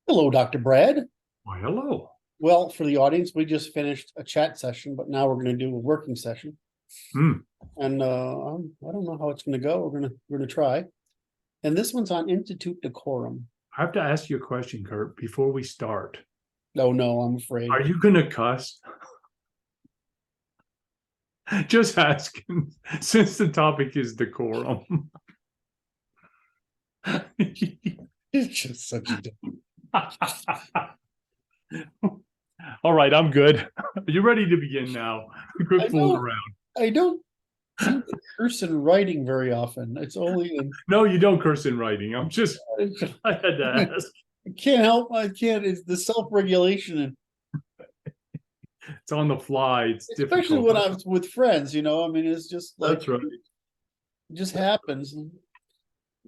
Hello, Dr. Brad. Why, hello. Well, for the audience, we just finished a chat session, but now we're going to do a working session. Hmm. And I don't know how it's going to go. We're gonna try. And this one's on Institute Decorum. I have to ask you a question, Curt, before we start. Oh no, I'm afraid. Are you going to cuss? Just asking, since the topic is decorum. It's just such a. All right, I'm good. Are you ready to begin now? I Quit fooling don't. around. I don't seem to curse in writing very often. It's only in. No, you don't curse in writing. I had to ask. I can't help. I can't. It's the self-regulation, and It's on the fly. It's especially difficult. when I'm with friends. I mean, it's just like That's right. it just happens.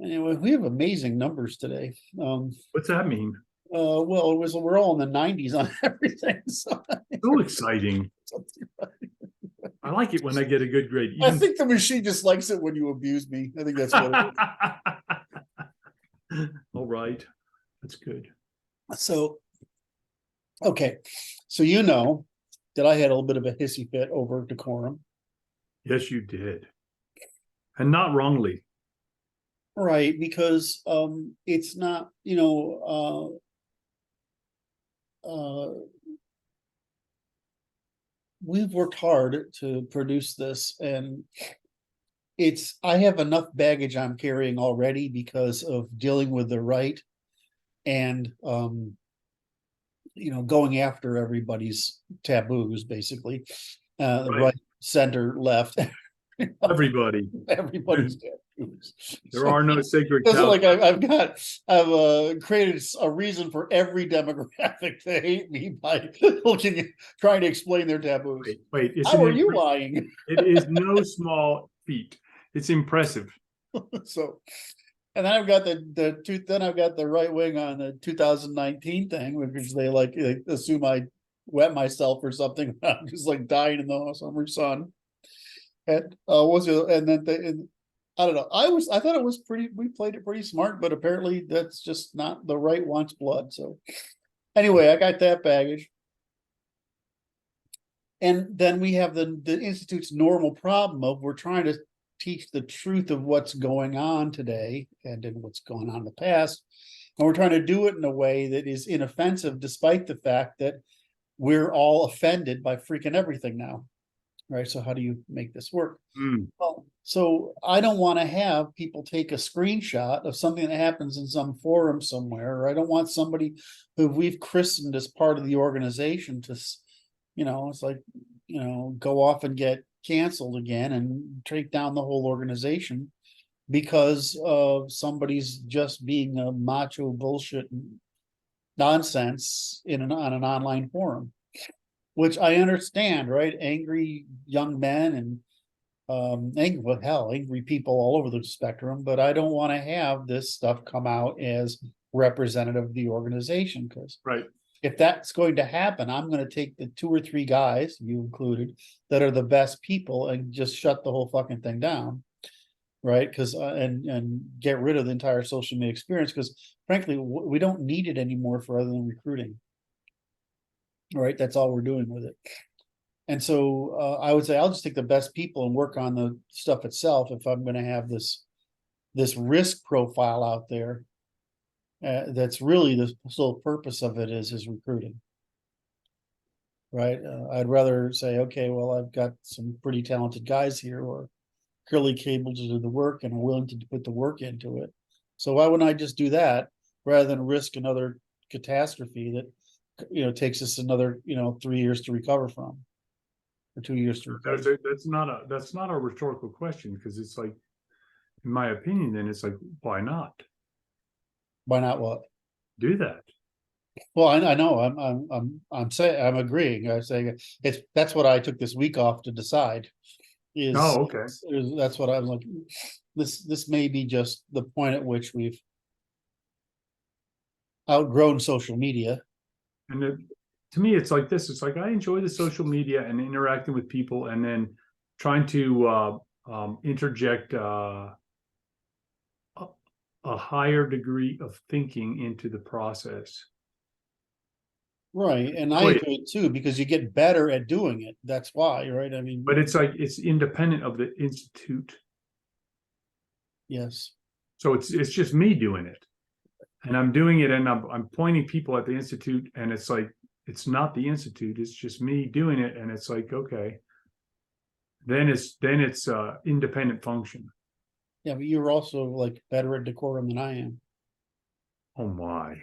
Anyway, we have amazing numbers today. What's that mean? Well, we're all in the 90s on everything. So So exciting. I like it when I get a good grade. I think the machine just likes it when you abuse me. I think that's what it is. All right. That's good. So, okay. So you know that I had a little bit of a hissy fit over decorum. Yes, you did. And not wrongly. Right, because it's not, we've worked hard to produce this, and I have enough baggage I'm carrying already because of dealing with the right and going after everybody's taboos, basically. The Right. right, center, left, Everybody. everybody's taboos. There are no sacred It's cows. like I've created a reason for every demographic to hate me by trying to explain their taboos. Wait, How are you lying? It is no small feat. It's impressive. So, and then I've got then I've got the right wing on the 2019 thing, because they assume I wet myself or something. I'm just like dying in the summer sun. And was it? And then I don't know. I thought it was pretty. We played it pretty smart, but apparently that's just not the right wants blood. So anyway, I got that baggage. And then we have the Institute's normal problem of we're trying to teach the truth of what's going on today and in what's going on in the past. And we're trying to do it in a way that is inoffensive, despite the fact that we're all offended by freaking everything now. Right. So how do you make this work? Mm. Well, so I don't want to have people take a screenshot of something that happens in some forum somewhere, or I don't want somebody who we've christened as part of the organization to, it's like, go off and get canceled again and take down the whole organization because of somebody's just being a macho bullshit nonsense on an online forum, which I understand, right? Angry young men and angry people all over the spectrum, but I don't want to have this stuff come out as representative of the organization, because Right. if that's going to happen, I'm going to take the 2 or 3 guys, you included, that are the best people and just shut the whole fucking thing down. Right. Because and get rid of the entire social media experience, because frankly, we don't need it anymore for other than recruiting. Right. That's all we're doing with it. And so I would say I'll just take the best people and work on the stuff itself if I'm going to have this risk profile out there. That's really the sole purpose of it is recruiting. Right. I'd rather say, okay, well, I've got some pretty talented guys here who are clearly capable to do the work and are willing to put the work into it. So why wouldn't I just do that rather than risk another catastrophe that takes us another 3 years to recover from, or 2 years to recover? That's not a rhetorical question, because it's like, in my opinion, then it's like, why not Why not? What? do that? Well, I know I'm saying I'm agreeing. I'm saying that's what I took this week off to decide. Oh, okay. That's what I was like. This may be just the point at which we've outgrown social media. And to me, it's like this. It's like I enjoy the social media and interacting with people, and then trying to interject a higher degree of thinking into the process. right, and I Wait. do it too, because you get better at doing it, that's why, right, I mean, But it's like, it's independent of the institute. yes. So it's just me doing it. And I'm doing it, and I'm pointing people at the institute, and it's like, it's not the institute, it's just me doing it, and it's like, okay. Then it's independent function. Yeah, but you're also like better at decorum than I am. Oh my.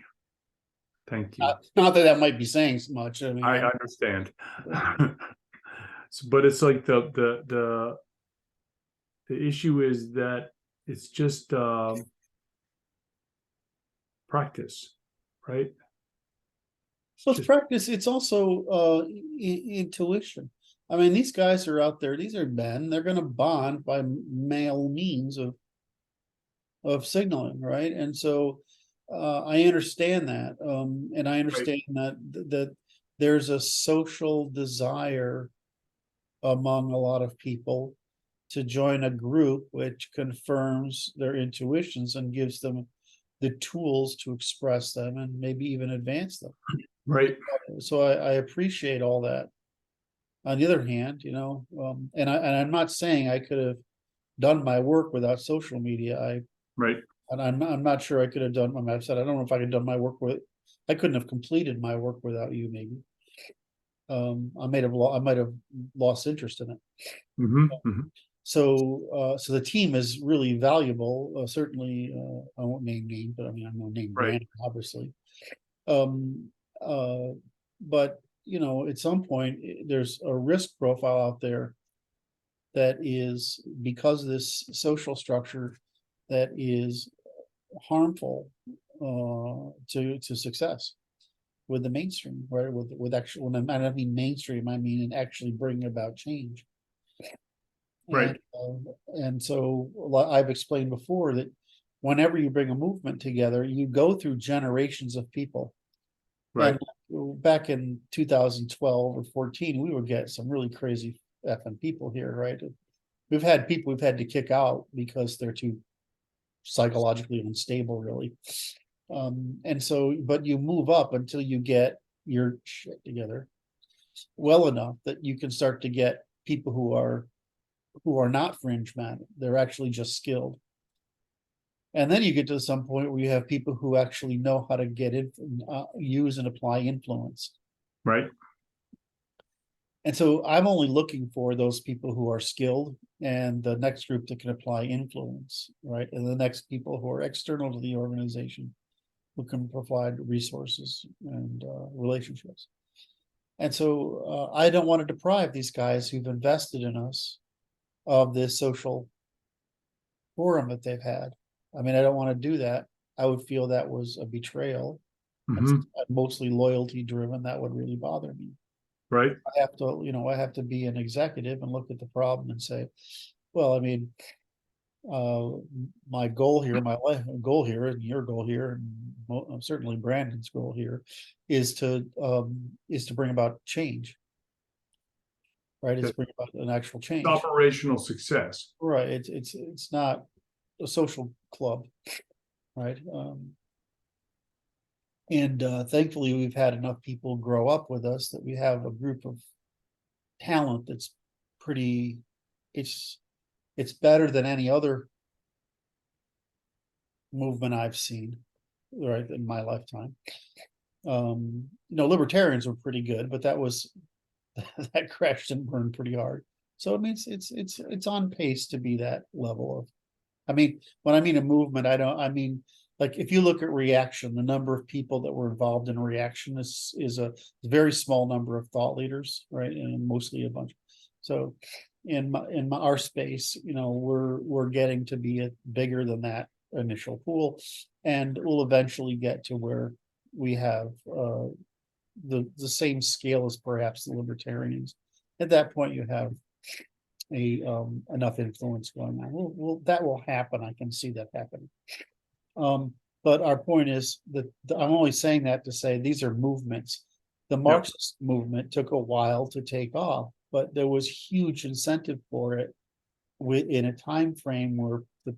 Thank you. Not that that might be saying so much, I mean, I understand. But it's like the issue is that it's just practice, right? well, it's Just practice, it's also intuition. I mean, these guys are out there, these are men, they're gonna bond by male means of signaling, right? And so I understand that, and I right, understand that there's a social desire among a lot of people to join a group which confirms their intuitions and gives them the tools to express them and maybe even advance them. right, So I appreciate all that. On the other hand, and I'm not saying I could have done my work without social media. right, I'm not sure I could have done. I've said I don't know if I could have done my work with. I couldn't have completed my work without you. Maybe. I might have lost interest in it. mhm. So the team is really valuable. Certainly, I won't name names, but I mean, I'm gonna name Right, Bryan, obviously. Um, but at some point, there's a risk profile out there that is because of this social structure that is harmful to success with the mainstream, right? With actual, when I don't mean mainstream, I mean in actually bringing about change. right, And so I've explained before that whenever you bring a movement together, you go through generations of people. right, And back in 2012 or 14, we would get some really crazy effing people here, right? We've had people we've had to kick out because they're too psychologically unstable, really. And so, but you move up until you get your shit together well enough that you can start to get people who are not fringe men. They're actually just skilled. And then you get to some point where you have people who actually know how to get in, use and apply influence. right, And so I'm only looking for those people who are skilled and the next group that can apply influence, right? And the next people who are external to the organization who can provide resources and relationships. And so I don't want to deprive these guys who've invested in us of this social forum that they've had. I mean, I don't want to do that. I would feel that was a betrayal. And mhm, mostly loyalty driven, that would really bother me. right, I have to be an executive and look at the problem and say, well, I mean, uh, my goal here, my life goal here, and your goal here, and certainly Brandon's goal here, is to bring about change, right? It's that bring about an actual change, operational success. right? It's not a social club, right? And thankfully, we've had enough people grow up with us that we have a group of talent that's pretty. It's better than any other movement I've seen, right, in my lifetime. Libertarians were pretty good, but that was that crashed and burned pretty hard. So I mean, it's on pace to be that level of. I mean, when I mean a movement, I mean like if you look at reaction, the number of people that were involved in reaction is a very small number of thought leaders, right, and mostly a bunch. So in our space, we're getting to be bigger than that initial pool, and we'll eventually get to where we have the same scale as perhaps the libertarians. At that point, you have enough influence going on. That will happen. I can see that happening. But our point is that I'm only saying that to say these are movements. The Marxist movement took a while to take off, but there was huge incentive for it in a time frame where the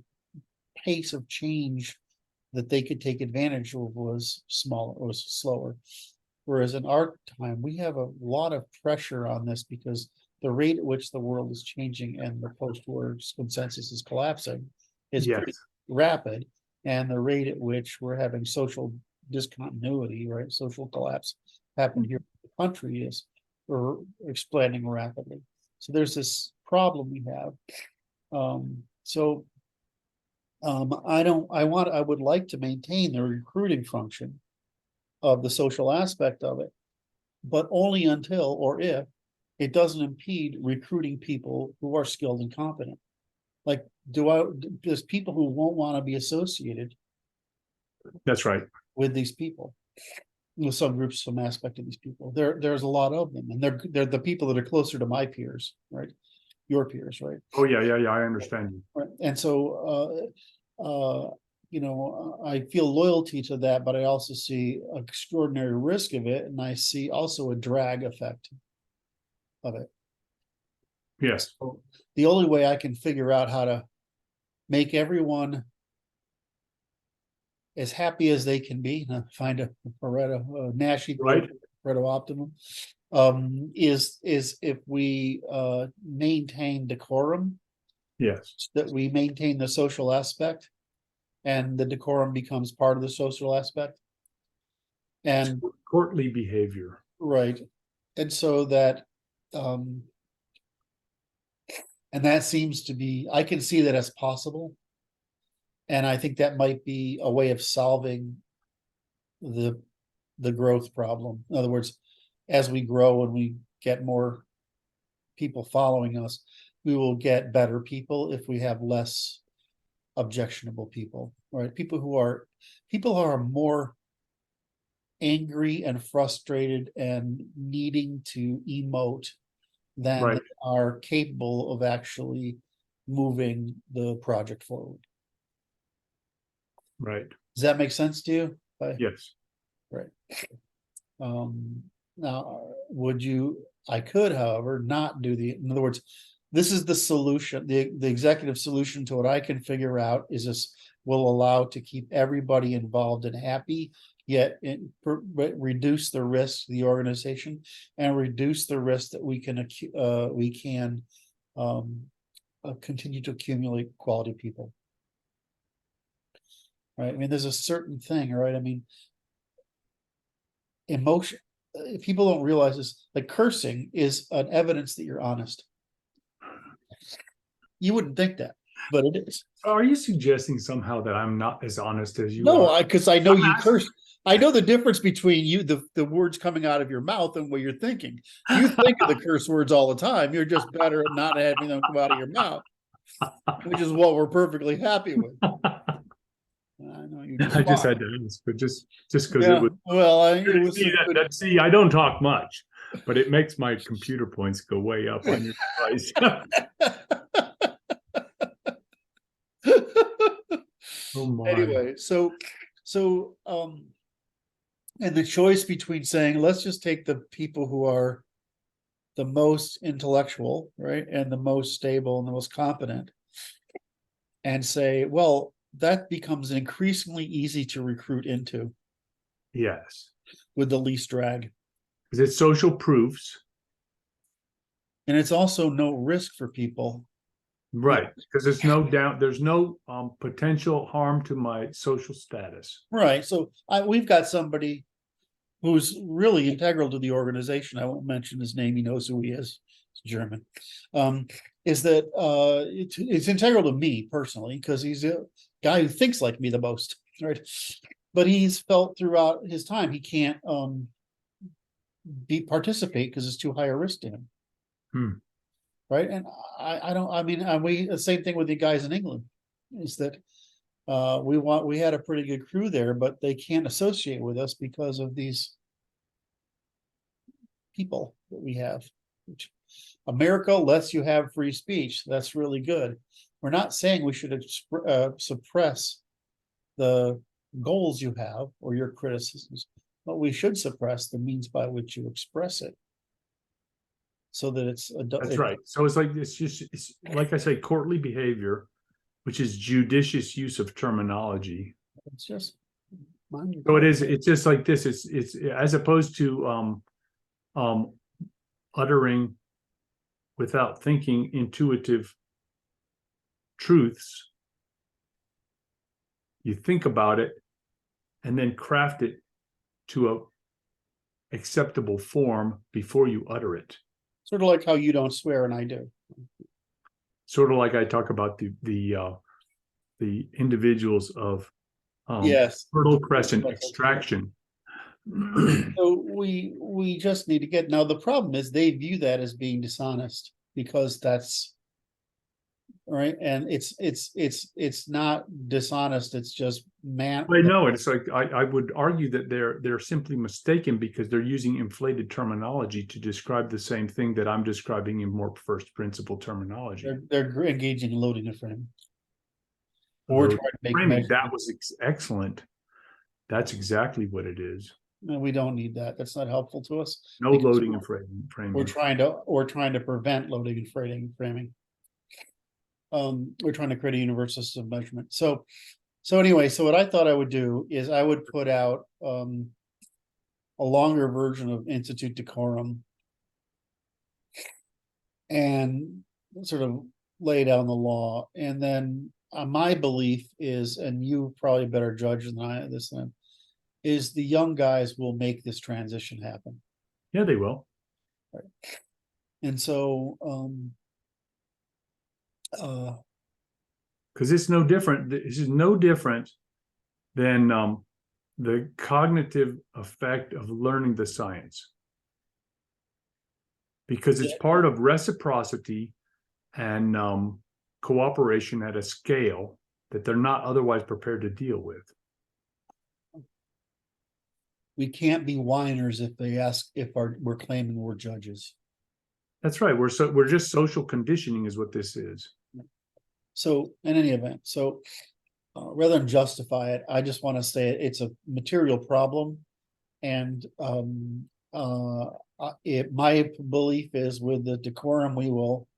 pace of change that they could take advantage of was smaller, was slower. Whereas in our time, we have a lot of pressure on this because the rate at which the world is changing and the post-war consensus is collapsing is Yes. pretty rapid. And the rate at which we're having social discontinuity, right, social collapse happen here in the country is we're expanding rapidly. So there's this problem we have. I would like to maintain the recruiting function of the social aspect of it, but only until or if it doesn't impede recruiting people who are skilled and competent. Like, there's people who won't want to be associated That's right. with these people, with some groups, some aspect of these people. There's a lot of them, and they're the people that are closer to my peers, right? Your peers, right? Oh, yeah, yeah, yeah, I understand you. Right. And so, I feel loyalty to that, but I also see extraordinary risk of it, and I see also a drag effect of it. Yes. So the only way I can figure out how to make everyone as happy as they can be, find a Pareto, Nash Right. Pareto optimum, is if we maintain decorum, Yes. that we maintain the social aspect, and the decorum becomes part of the social aspect. And Courtly behavior. right, and so that, and that seems to be, I can see that as possible. And I think that might be a way of solving the growth problem. In other words, as we grow and we get more people following us, we will get better people if we have less objectionable people, right? People who are more angry and frustrated and needing to emote than Right. they are capable of actually moving the project forward. Right. Does that make sense to you? Yes. Right. Now, I could, however, not do in other words, this is the solution, the executive solution to what I can figure out is this will allow to keep everybody involved and happy, yet reduce the risk to the organization and reduce the risk that we can continue to accumulate quality people. Right. I mean, there's a certain thing, right? I mean, emotion, people don't realize this, like cursing is an evidence that you're honest. You wouldn't think that, but it is. Are you suggesting somehow that I'm not as honest as you No, are? because I know you curse. I know the difference between you, the words coming out of your mouth and what you're thinking. You think of the curse words all the time. You're just better at not having them come out of your mouth, which is what we're perfectly happy with. I know you I just had to ask, but just because yeah, it was. well, See, I don't talk much, but it makes my computer points go way up on your device. Oh my. Anyway, and the choice between saying, let's just take the people who are the most intellectual, right, and the most stable and the most competent, and say, well, that becomes increasingly easy to recruit into. Yes. With the least drag. Because it's social proofs. And it's also no risk for people. Right. Because there's no doubt, there's no potential harm to my social status. Right. So we've got somebody who's really integral to the organization. I won't mention his name. He knows who he is. It's German. Is that it's integral to me personally, because he's a guy who thinks like me the most, right? But he's felt throughout his time he can't participate because it's too high a risk to him. Right. And we the same thing with the guys in England is that we had a pretty good crew there, but they can't associate with us because of these people that we have. Which America lets you have free speech. That's really good. We're not saying we should suppress the goals you have or your criticisms, but we should suppress the means by which you express it. So that that's right. So it's like I say, courtly behavior, which is judicious use of terminology. It's just So it's just like this, it's as opposed to uttering without thinking intuitive truths. You think about it and then craft it to a acceptable form before you utter it. Sort of like how you don't swear and I do. Sort of like I talk about the individuals of Yes. Fertile Crescent extraction. So we just need to get, now the problem is they view that as being dishonest because that's right. And it's not dishonest. It's just I know it. It's like I would argue that they're simply mistaken because they're using inflated terminology to describe the same thing that I'm describing in more first principle terminology. They're engaging in loading a frame. Or trying to make framing. That was excellent. That's exactly what it is. No, we don't need that. That's not helpful to us. No loading and framing. We're trying to prevent loading and framing. We're trying to create a universal system of measurement. So anyway, so what I thought I would do is I would put out a longer version of Institute Decorum and sort of lay down the law. And then my belief is, and you probably better judge than I this then, is the young guys will make this transition happen. Yeah, they will. Right. And so because it's no different. This is no different than the cognitive effect of learning the science, because it's part of reciprocity and cooperation at a scale that they're not otherwise prepared to deal with. We can't be whiners if they ask if we're claiming we're judges. That's right. We're just social conditioning is what this is. So in any event, so rather than justify it, I just want to say it's a material problem, and my belief is with the decorum we will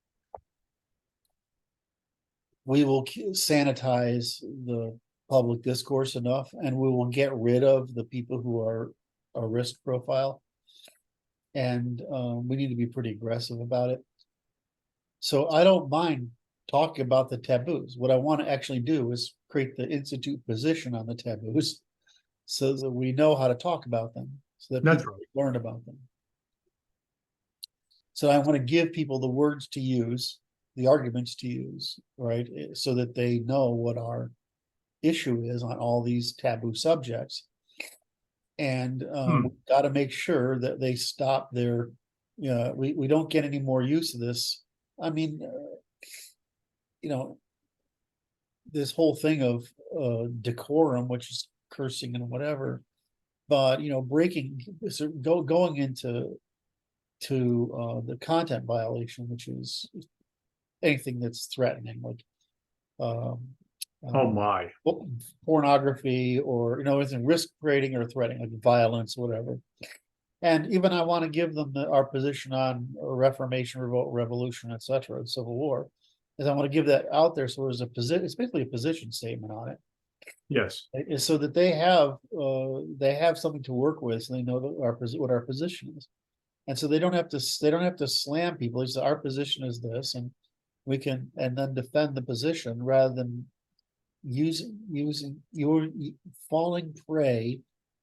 sanitize the public discourse enough, and we will get rid of the people who are a risk profile, and we need to be pretty aggressive about it. So I don't mind talking about the taboos. What I want to actually do is create the institute position on the taboos so that we know how to talk about them, so that That's people right. learn about them. So I want to give people the words to use, the arguments to use, right? So that they know what our issue is on all these taboo subjects. And we've got to make sure that they stop their, we don't get any more use of this. I mean, this whole thing of decorum, which is cursing and whatever, but breaking, going into the content violation, which is anything that's threatening, like Oh my. pornography, or it's a risk creating or threatening, like violence, whatever. And even I want to give them our position on Reformation, revolt, revolution, etc., and Civil War, is I want to give that out there. So there's it's basically a position statement on it. Yes. So that they have something to work with, so they know what our position is, and so they don't have to slam people. It's our position is this, and we can and then defend the position rather than using your falling prey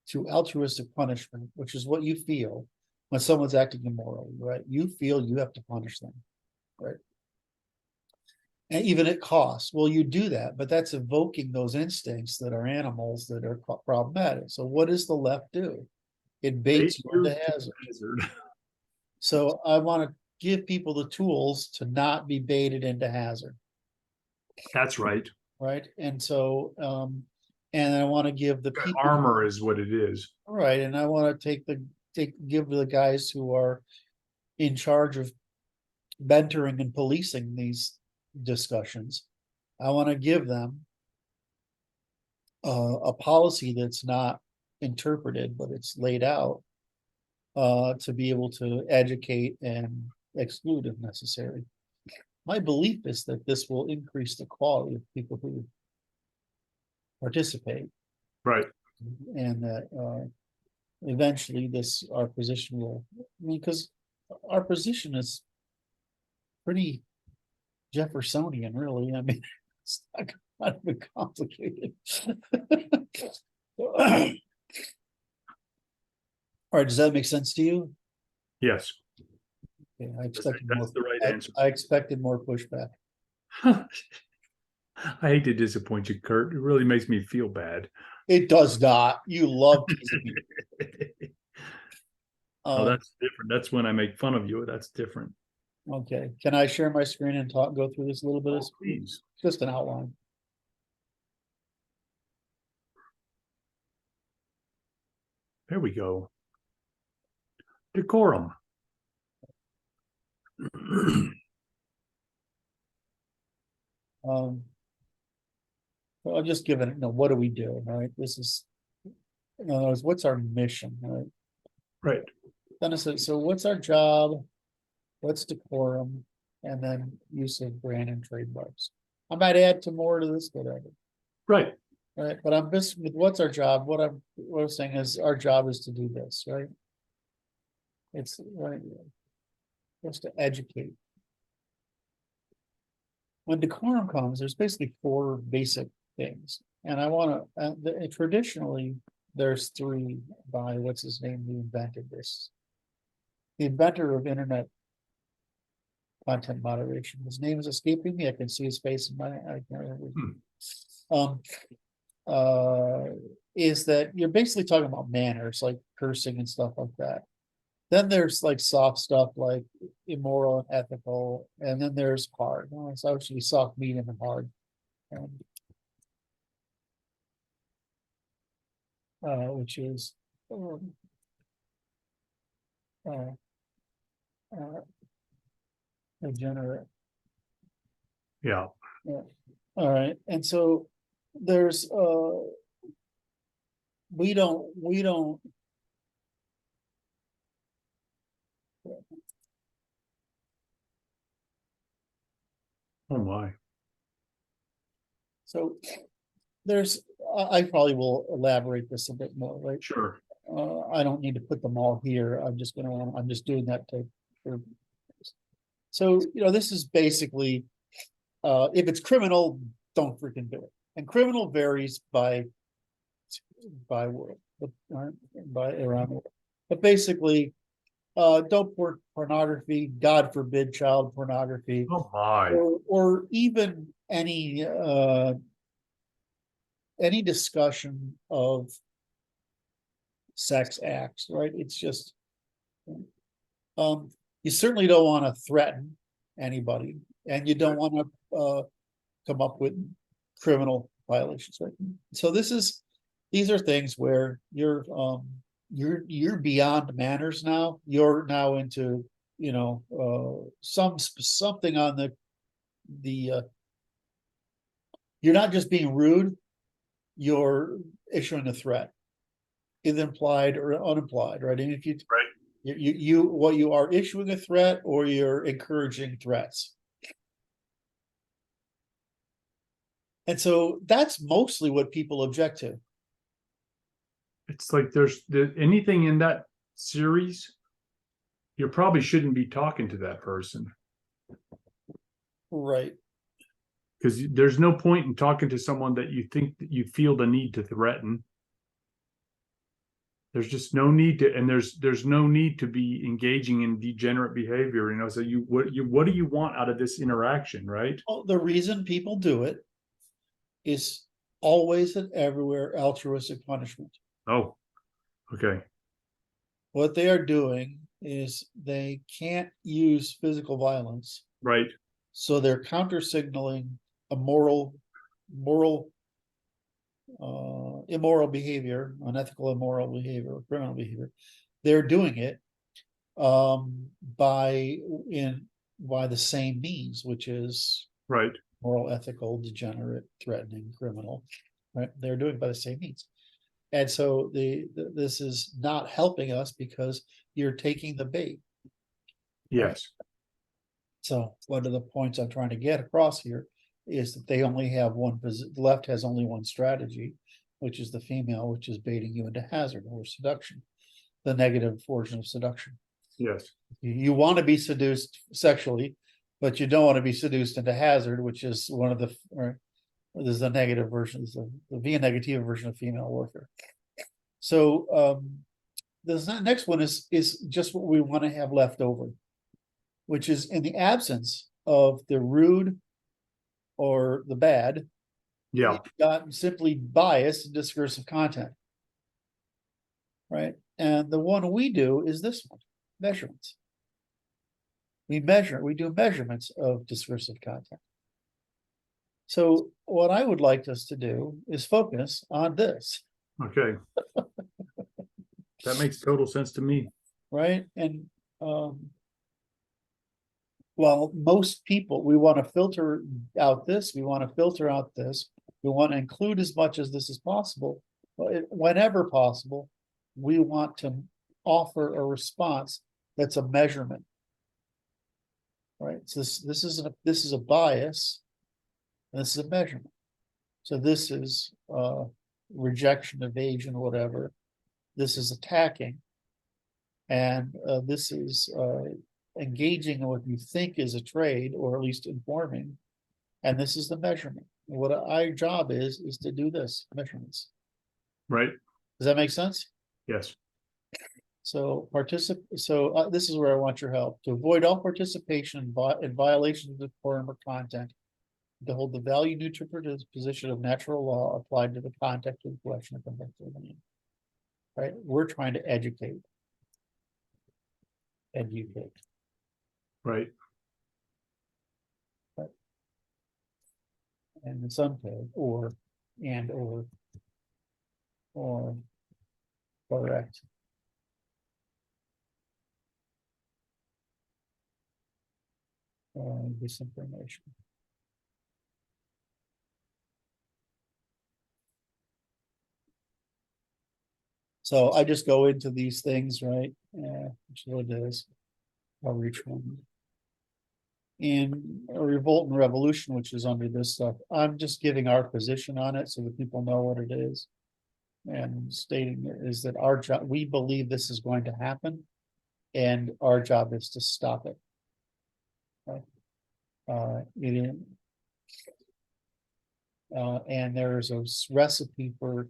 to altruistic punishment, which is what you feel when someone's acting immorally, right? You feel you have to punish them, right? And even at cost. Well, you do that, but that's evoking those instincts that are animals that are problematic. So what does the left do? It baits you into hazard. So I want to give people the tools to not be baited into hazard. That's right. Right. And so and I want to give the people armor is what it is. Right. And I want to give the guys who are in charge of mentoring and policing these discussions, I want to give them a policy that's not interpreted, but it's laid out to be able to educate and exclude if necessary. My belief is that this will increase the quality of people who participate. Right. And that eventually our position will, I mean, because our position is pretty Jeffersonian, really. I mean, it's not kind of complicated. All right, does that make sense to you? Yes, Okay, that's the right answer. I expected more pushback. I hate to disappoint you, Curt. It really makes me feel bad. It does not. You love teasing me. Oh, that's different. That's when I make fun of you. That's different. Okay, can I share my screen and go through this a little bit? Oh, please. Just an outline. There we go. Decorum. Well, I'll just give it, what do we do, right? This is, in other words, what's our mission, right? Right. Then I said, so what's our job? What's decorum? And then use of brand and trademarks. I might add to more to this, whatever. Right. Right, but I'm just with what's our job? What I'm saying is our job is to do this, right? It's right, just to educate. When decorum comes, there's basically 4 basic things, and I want to. Traditionally, there's 3 by what's his name who invented this. The inventor of internet content moderation. His name is escaping me. I can see his face in my. I can't remember. Is that you're basically talking about manners, like cursing and stuff like that. Then there's like soft stuff like immoral and ethical, and then there's hard. Well, it's actually soft, medium, and hard. Which is degenerate. Yeah. Yeah. All right, and so there's we don't Oh my. so there's I probably will elaborate this a bit more, right? Sure. I don't need to put them all here. I'm just doing that so this is basically if it's criminal, don't freaking do it. And criminal varies by world, by around the world. But basically, don't pornography, God forbid child pornography, Oh my. or even any discussion of sex acts, right? It's just you certainly don't want to threaten anybody, and you don't want to come up with criminal violations, right? So these are things where you're beyond manners now. You're now into something on the you're not just being rude, you're issuing a threat, either implied or unimplied, right? And if you Right. What you are issuing a threat, or you're encouraging threats. And so that's mostly what people object to. It's like there's anything in that series, you probably shouldn't be talking to that person. Right. Because there's no point in talking to someone that you think that you feel the need to threaten. There's just no need to, and there's no need to be engaging in degenerate behavior. So what do you want out of this interaction, right? Well, the reason people do it is always and everywhere altruistic punishment. Oh, okay. What they are doing is they can't use physical violence, Right. so they're counter signaling a moral immoral behavior, unethical immoral behavior, criminal behavior. They're doing it by the same means, which is Right. moral, ethical, degenerate, threatening, criminal, right? They're doing it by the same means. And so this is not helping us because you're taking the bait. Yes. So one of the points I'm trying to get across here is that they only have the left has only one strategy, which is the female, which is baiting you into hazard or seduction, the negative version of seduction. Yes. You want to be seduced sexually, but you don't want to be seduced into hazard, which is one of the, or there's the negative versions of the via negativa version of female warfare. So the next one is just what we want to have left over, which is in the absence of the rude or the bad, Yeah. you've got simply bias and discursive content. Right. And the one we do is this one, measurements. We do measurements of discursive content. So what I would like us to do is focus on this. Okay. That makes total sense to me. Right. And well, most people, we want to filter out this, we want to filter out this, we want to include as much as this as possible, but whenever possible, we want to offer a response that's a measurement. Right. So this is a bias, and this is a measurement. So this is rejection, evasion, whatever. This is attacking, and this is engaging in what you think is a trade, or at least informing, and this is the measurement. What our job is to do this measurements. Right. Does that make sense? Yes. So this is where I want your help to avoid all participation in violation of the decorum or content, to hold the value neutral position of natural law applied to the context of the collection of convicted opinion. Right? We're trying to educate. Right. And in some case, or correct. Disinformation. So I just go into these things, right? Which is what it is. I'll reach one. In a revolt and revolution, which is under this stuff, I'm just giving our position on it so that people know what it is. And stating is that our job, we believe this is going to happen, and our job is to stop it. Right? And there's a recipe for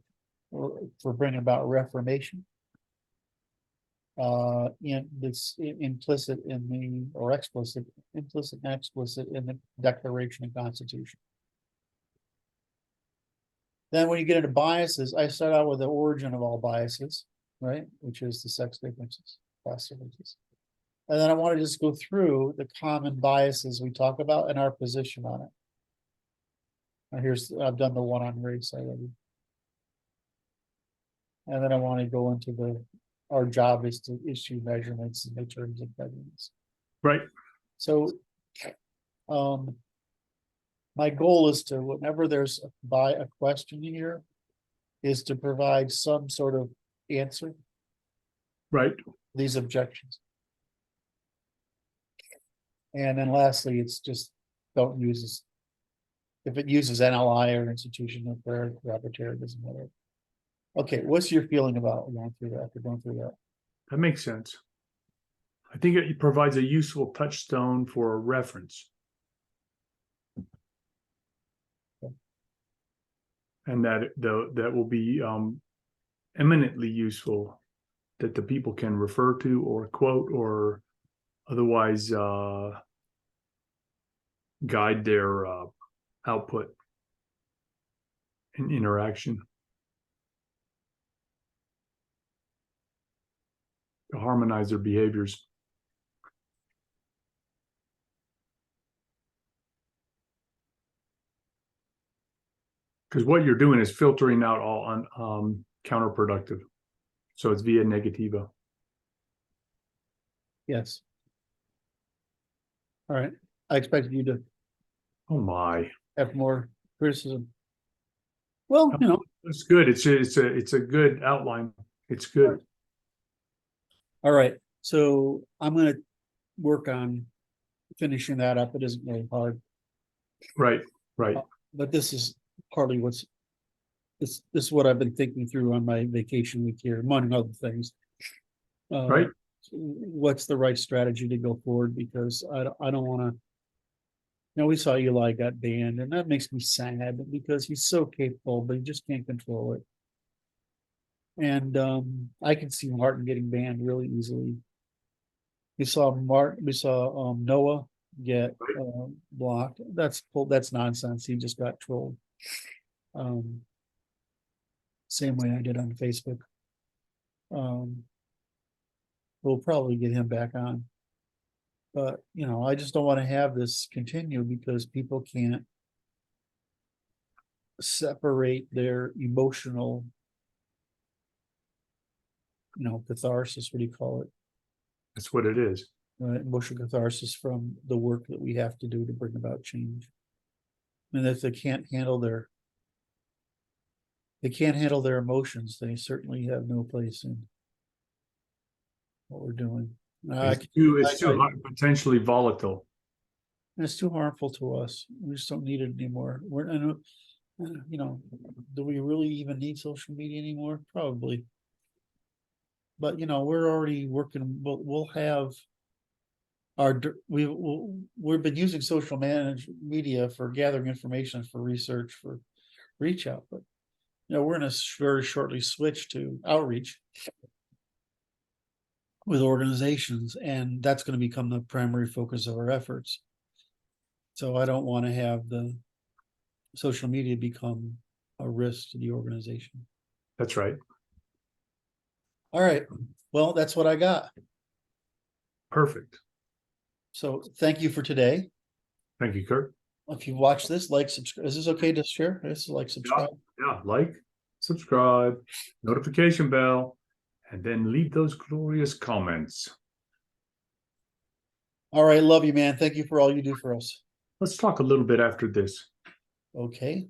bringing about reformation. That's implicit in the, or explicit, implicit and explicit in the Declaration and Constitution. Then when you get into biases, I start out with the origin of all biases, right? Which is the sex differences, class differences. And then I want to just go through the common biases we talk about and our position on it. Now I've done the one on race already. And then I want to go into our job is to issue measurements in terms of measurements. Right. So, my goal is to, whenever there's a question here, is to provide some sort of answer. Right. These objections. And then lastly, it's just don't use this. If it uses NLI or institution of prayer, rapporteur, doesn't matter. Okay, what's your feeling about going through that? That makes sense. I think it provides a useful touchstone for a reference. Okay. And that will be eminently useful, that the people can refer to or quote or otherwise guide their output and interaction to harmonize their behaviors. Because what you're doing is filtering out all counterproductive. So it's via negativa. Yes. All right. I expected you to Oh my. have more criticism. Well, It's good. It's a good outline. It's good. All right. So I'm going to work on finishing that up. It isn't really hard. Right. But this is partly what's this is what I've been thinking through on my vacation week here, among other things. Right. What's the right strategy to go forward? Because I don't want to. We saw Eli got banned, and that makes me sad because he's so capable, but he just can't control it. And I can see Martin getting banned really easily. We saw Noah get blocked. That's nonsense. He just got trolled. Same way I did on Facebook. We'll probably get him back on. But I just don't want to have this continue because people can't separate their emotional, catharsis. What do you call it? That's what it is. Emotional catharsis from the work that we have to do to bring about change. And if they can't handle their emotions, they certainly have no place in what we're doing. It's too potentially volatile. It's too harmful to us. We just don't need it anymore. Do we really even need social media anymore? Probably. But we're already working. We'll have we've been using social media for gathering information, for research, for reach out. But we're going to very shortly switch to outreach with organizations, and that's going to become the primary focus of our efforts. So I don't want to have the social media become a risk to the organization. That's right. All right. Well, that's what I got. Perfect. So thank you for today. Thank you, Curt. If you watch this, like, subscribe. Is this okay to share? This is subscribe. Yeah, like, subscribe, notification bell, and then leave those glorious comments. All right. Love you, man. Thank you for all you do for us. Let's talk a little bit after this. Okay.